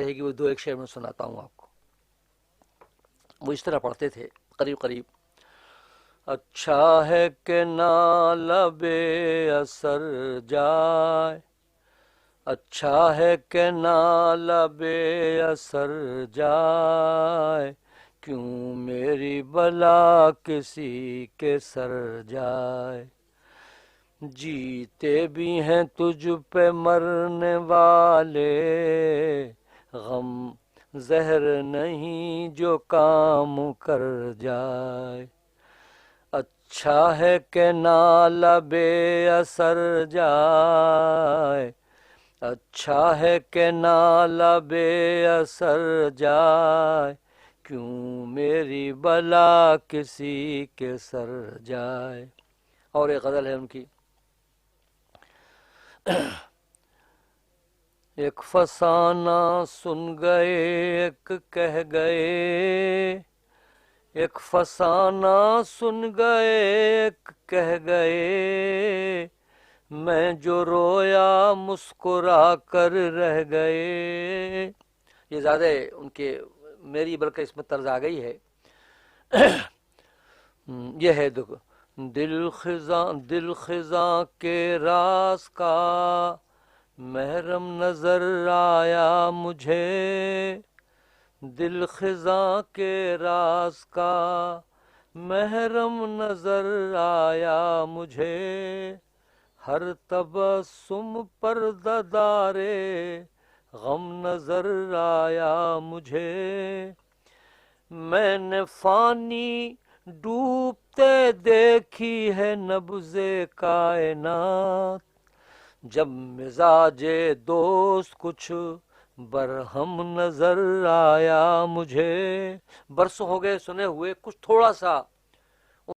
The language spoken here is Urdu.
ہے کہ وہ دو ایک شعر میں سناتا ہوں آپ کو. وہ اس طرح پڑھتے تھے قریب قریب: اچھا ہے کہ نالہ بے اثر جائے، اچھا ہے کہ نالہ بے اثر جائے، کیوں میری بلا کسی کے سر جائے. جیتے بھی ہیں تجھ پہ مرنے والے، غم زہر نہیں جو کام کر جائے. اچھا ہے کہ نالہ بے اثر جائے، اچھا ہے کہ نالہ بے اثر جائے، کیوں میری بلا کسی کے سر جائے. اور ایک غزل ہے ان کی: ایک فسانہ سن گئے ایک کہہ گئے، ایک فسانہ سن گئے ایک کہہ گئے، میں جو رویا مسکرا کر رہ گئے. یہ زیادہ ان کے میری بلکہ اس میں طرز آ گئی ہے. یہ ہے دیکھو: دل خزاں کے راز کا محرم نظر آیا مجھے، دل خزاں کے راز کا محرم نظر آیا مجھے، ہر تبسم پردہ دارے غم نظر آیا مجھے. میں نے فانی ڈوبتے دیکھی ہے نبض کائنات، جب مزاج دوست کچھ برہم نظر آیا مجھے. برسوں ہو گئے سنے ہوئے، کچھ تھوڑا سا